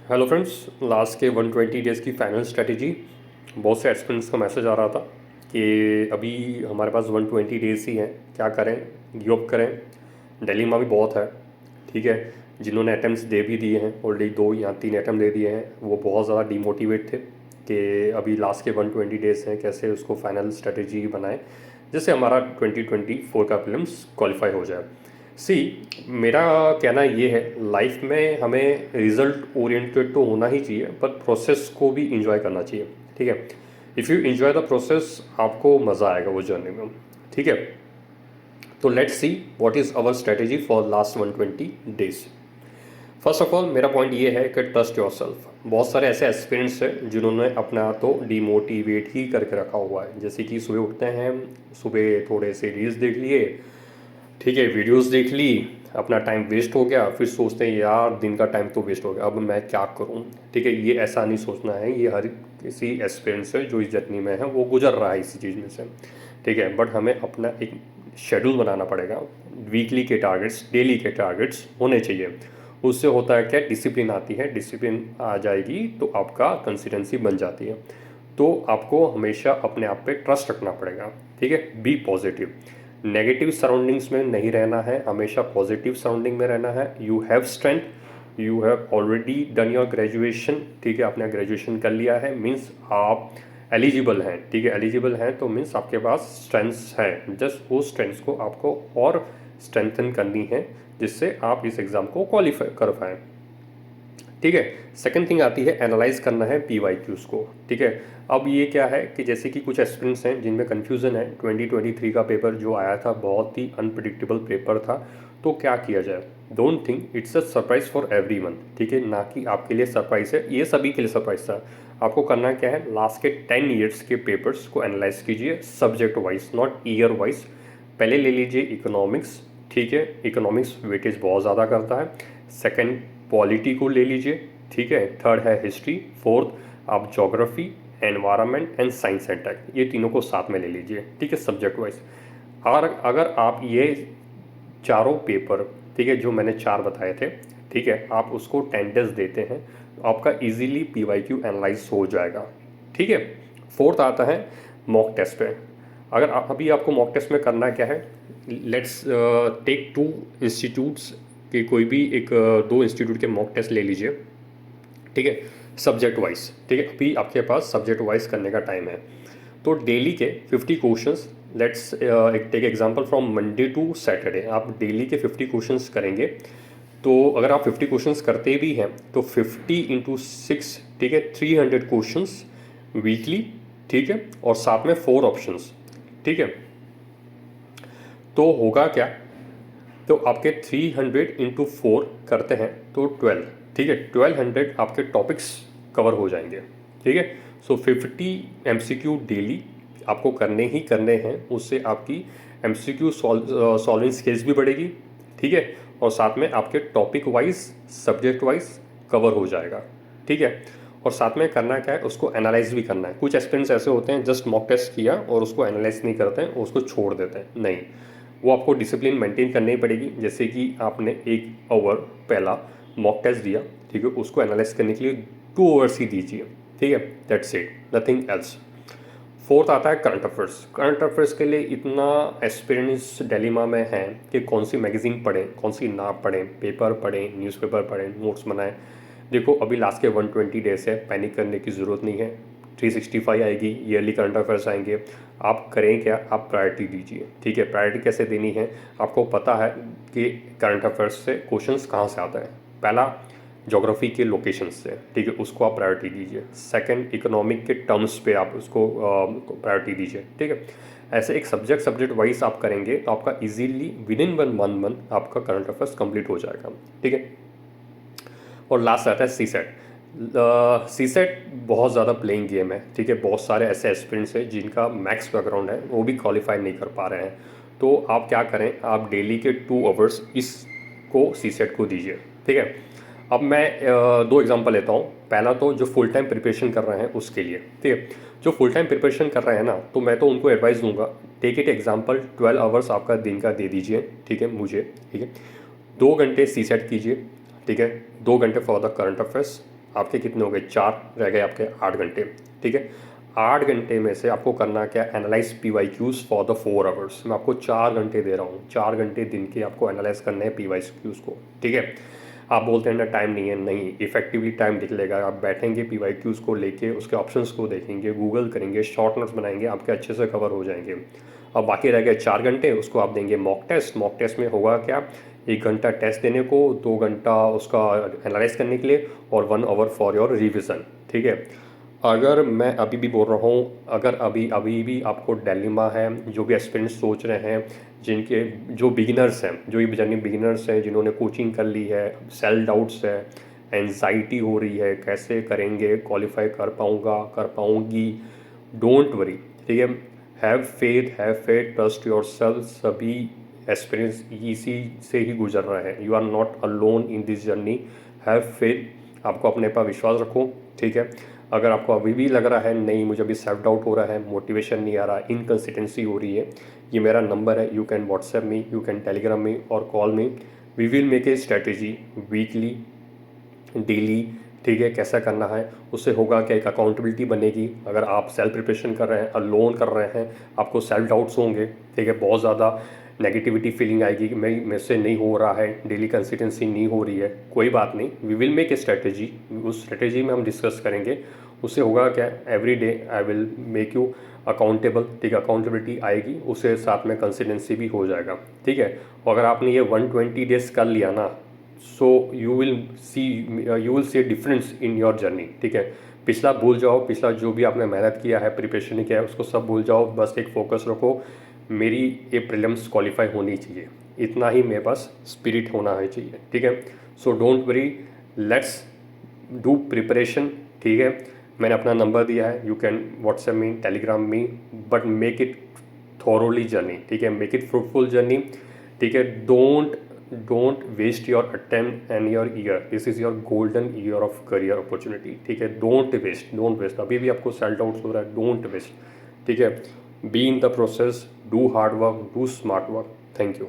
Hello friends, last के 120 days की final strategy. बहुत से एस्पिरेंट्स का मैसेज आ रहा था कि अभी हमारे पास 120 डेज़ ही हैं, क्या करें, गिव अप करें। दिल्ली में भी बहुत है, ठीक है। जिन्होंने अटैम्प्ट्स दे भी दिए हैं, ऑलरेडी 2 या 3 अटैम्प्ट दे दिए हैं, वो बहुत ज़्यादा डिमोटिवेट थे कि अभी लास्ट के 120 डेज़ हैं, कैसे उसको फाइनल स्ट्रेटजी बनाएं जिससे हमारा 2024 का प्रीलिम्स क्वालिफाई हो जाए। सी, मेरा कहना ये है, लाइफ में हमें रिजल्ट ओरिएंटेड तो होना ही चाहिए, पर प्रोसेस को भी इंजॉय करना चाहिए, ठीक है। If you enjoy the process, आपको मज़ा आएगा वो जर्नी में, ठीक है। तो let's see what is our strategy for last 120 days. First of all मेरा पॉइंट ये है कि ट्रस्ट योर सेल्फ। बहुत सारे ऐसे एक्सपीरियंस हैं जिन्होंने अपना तो डिमोटिवेट ही करके रखा हुआ है, जैसे कि सुबह उठते हैं, सुबह थोड़े से रील्स देख लिए, ठीक है, वीडियोस देख ली, अपना टाइम वेस्ट हो गया, फिर सोचते हैं यार दिन का टाइम तो वेस्ट हो गया, अब मैं क्या करूं, ठीक है। ये ऐसा नहीं सोचना है, ये हर किसी एक्सपीरियंस है जो इस जर्नी में है वो गुजर रहा है इसी चीज़ में से, ठीक है। बट हमें अपना एक शेड्यूल बनाना पड़ेगा, वीकली के टारगेट्स, डेली के टारगेट्स होने चाहिए। उससे होता है क्या, डिसिप्लिन आती है, डिसिप्लिन आ जाएगी तो आपका कंसिस्टेंसी बन जाती है। तो आपको हमेशा अपने आप पे ट्रस्ट रखना पड़ेगा, ठीक है। बी पॉजिटिव, नेगेटिव सराउंडिंग्स में नहीं रहना है, हमेशा पॉजिटिव सराउंडिंग में रहना है। You have strength, you have already done your graduation, ठीक है, आपने ग्रेजुएशन कर लिया है, मीन्स आप एलिजिबल हैं, ठीक है। एलिजिबल हैं तो मीन्स आपके पास स्ट्रेंथ्स हैं, जस्ट वो स्ट्रेंथ्स को आपको और स्ट्रेंथन करनी है जिससे आप इस एग्ज़ाम को क्वालिफाई कर पाएँ, ठीक है। सेकंड थिंग आती है एनालाइज करना है PYQs को, ठीक है। अब ये क्या है कि जैसे कि कुछ एस्पिरेंट्स हैं जिनमें कन्फ्यूज़न है, 2023 का पेपर जो आया था बहुत ही अनप्रिडिक्टेबल पेपर था, तो क्या किया जाए। Don't think it's a surprise for everyone, ठीक है, ना कि आपके लिए सरप्राइज है, ये सभी के लिए सरप्राइज था। आपको करना क्या है, लास्ट के 10 ईयर्स के पेपर्स को एनालाइज कीजिए, subject wise, not year wise. पहले ले लीजिए इकोनॉमिक्स, ठीक है, इकोनॉमिक्स वेटेज बहुत ज़्यादा करता है। सेकंड पॉलिटी को ले लीजिए, ठीक है। थर्ड है हिस्ट्री। फोर्थ आप geography, environment and science and tech, ये तीनों को साथ में ले लीजिए, ठीक है, सब्जेक्ट वाइज। और अगर आप ये चारों पेपर, ठीक है, जो मैंने 4 बताए थे, ठीक है, आप उसको 10 डेज देते हैं तो आपका इजीली PYQ एनालाइज हो जाएगा, ठीक है। फोर्थ आता है मॉक टेस्ट पे। अगर अभी आपको मॉक टेस्ट में करना क्या है, लेट्स टेक 2 इंस्टीट्यूट्स कि कोई भी एक 2 इंस्टीट्यूट के मॉक टेस्ट ले लीजिए, ठीक है, सब्जेक्ट वाइज, ठीक है। अभी आपके पास सब्जेक्ट वाइज करने का टाइम है, तो डेली के 50 क्वेश्चंस, लेट्स एक take example from Monday to Saturday, आप डेली के 50 क्वेश्चंस करेंगे। तो अगर आप 50 क्वेश्चंस करते भी हैं तो 50 इंटू 6, ठीक है, 300 क्वेश्चंस वीकली, ठीक है, और साथ में 4 ऑप्शंस, ठीक है। तो होगा क्या, तो आपके 300 इंटू 4 करते हैं तो 12, ठीक है, 1200 आपके टॉपिक्स कवर हो जाएंगे, ठीक है। सो 50 MCQ डेली आपको करने ही करने हैं, उससे आपकी MCQ सॉल्विंग स्किल्स भी बढ़ेगी, ठीक है, और साथ में आपके topic wise, subject wise cover हो जाएगा, ठीक है। और साथ में करना क्या है, उसको एनालाइज भी करना है। कुछ एक्सपीरियंस ऐसे होते हैं जस्ट मॉक टेस्ट किया और उसको एनालाइज नहीं करते हैं, उसको छोड़ देते हैं, नहीं, वो आपको डिसिप्लिन मेंटेन करनी पड़ेगी। जैसे कि आपने 1 आवर पहला मॉक टेस्ट दिया, ठीक है, उसको एनालाइज करने के लिए 2 आवर्स ही दीजिए, ठीक है, that's it, nothing else. Fourth आता है करंट अफेयर्स। करंट अफेयर्स के लिए इतना एक्सपीरियंस डिलेमा में है कि कौन सी मैगजीन पढ़ें, कौन सी ना पढ़ें, पेपर पढ़ें, न्यूज़पेपर पढ़ें, नोट्स बनाएं। देखो अभी लास्ट के 120 डेज है, पैनिक करने की ज़रूरत नहीं है। 365 आएगी, ईयरली करंट अफेयर्स आएंगे। आप करें क्या, आप प्रायोरिटी दीजिए, ठीक है। प्रायोरिटी कैसे देनी है, आपको पता है कि करंट अफेयर्स से क्वेश्चंस कहाँ से आता है। पहला ज्योग्राफी के लोकेशन से, ठीक है, उसको आप प्रायोरिटी दीजिए। सेकंड इकोनॉमिक के टर्म्स पे आप उसको प्रायोरिटी दीजिए, ठीक है। ऐसे एक सब्जेक्ट वाइज आप करेंगे तो आपका इजीली विद इन 1 मंथ आपका करंट अफेयर्स कंप्लीट हो जाएगा, ठीक है। और लास्ट आता है CSET। CSET बहुत ज़्यादा प्लेइंग गेम है, ठीक है। बहुत सारे ऐसे एस्पिरेंट्स हैं जिनका मैथ्स बैकग्राउंड है, वो भी क्वालिफाई नहीं कर पा रहे हैं। तो आप क्या करें, आप डेली के 2 आवर्स इसको CSET को दीजिए, ठीक है। अब मैं 2 एग्जांपल लेता हूँ। पहला तो जो फुल टाइम प्रिपरेशन कर रहे हैं उसके लिए, ठीक है, जो फुल टाइम प्रिपरेशन कर रहे हैं ना, तो मैं तो उनको एडवाइस दूंगा, टेक इट एग्जांपल 12 आवर्स आपका दिन का दे दीजिए, ठीक है, मुझे, ठीक है। 2 घंटे CSET कीजिए, ठीक है, 2 घंटे फॉर द करंट अफेयर्स, आपके कितने हो गए, 4 रह गए आपके 8 घंटे। ठीक है, 8 घंटे में से आपको करना क्या, analyse PYQs for the 4 hours. मैं आपको 4 घंटे दे रहा हूँ, 4 घंटे दिन के आपको एनालाइज करना है PYQs को। ठीक है, आप बोलते हैं ना टाइम नहीं है, नहीं, इफेक्टिवली टाइम निकलेगा। आप बैठेंगे PYQs को लेके, उसके ऑप्शंस को देखेंगे, गूगल करेंगे, शॉर्ट नोट्स बनाएंगे, आपके अच्छे से कवर हो जाएंगे। अब बाकी रह गए 4 घंटे, उसको आप देंगे मॉक टेस्ट। मॉक टेस्ट में होगा क्या, 1 घंटा टेस्ट देने को, 2 घंटा उसका एनालाइज करने के लिए, और 1 आवर फॉर योर रिविज़न। ठीक है, अगर मैं अभी भी बोल रहा हूँ, अगर अभी अभी भी आपको डिलेमा है, जो भी एस्पिरेंट्स सोच रहे हैं, जिनके जो बिगिनर्स हैं, जो ये जर्नी बिगिनर्स हैं, जिन्होंने कोचिंग कर ली है, सेल्फ डाउट्स है, एंजाइटी हो रही है, कैसे करेंगे, क्वालिफाई कर पाऊँगा, कर पाऊँगी, डोंट वरी। ठीक है, have faith, trust yourself. सभी एक्सपीरियंस इसी से ही गुजर रहे हैं। You are not alone in this journey. Have faith, आपको अपने पर विश्वास रखो। ठीक है, अगर आपको अभी भी लग रहा है नहीं, मुझे अभी सेल्फ डाउट हो रहा है, मोटिवेशन नहीं आ रहा, इनकन्सिस्टेंसी हो रही है, ये मेरा नंबर है। You can WhatsApp me, you can Telegram me और call me. We will make a strategy, weekly, daily. ठीक है, कैसा करना है, उससे होगा क्या, एक अकाउंटेबिलिटी बनेगी। अगर आप सेल्फ प्रिपरेशन कर रहे हैं, अलोन कर रहे हैं, आपको सेल्फ डाउट्स होंगे। ठीक है, बहुत ज़्यादा नेगेटिविटी फीलिंग आएगी कि मैं मेरे से नहीं हो रहा है, डेली कंसिस्टेंसी नहीं हो रही है। कोई बात नहीं, we will make a strategy. उस स्ट्रेटेजी में हम डिस्कस करेंगे। उससे होगा क्या, every day I will make you accountable. ठीक है, अकाउंटेबिलिटी आएगी, उससे साथ में कंसिस्टेंसी भी हो जाएगा। ठीक है, और अगर आपने ये 120 डेज कर लिया ना, so you will see difference in your journey. ठीक है, पिछला भूल जाओ, पिछला जो भी आपने मेहनत किया है, प्रिपरेशन किया है, उसको सब भूल जाओ। बस एक फोकस रखो, मेरी ये प्रीलिम्स क्वालिफाई होनी चाहिए, इतना ही मेरे पास स्पिरिट होना है चाहिए। ठीक है, so don't worry, let's do preparation. ठीक है, मैंने अपना नंबर दिया है, you can WhatsApp me, Telegram me, but make it thoroughly journey. ठीक है, मेक इट फ्रूटफुल जर्नी। ठीक है, don't waste your attempt and your year. This is your golden year of career opportunity. ठीक है, don't waste. अभी भी आपको self doubts हो रहा है, डोंट वेस्ट। ठीक है, be in the process, do hard work, do smart work. Thank you.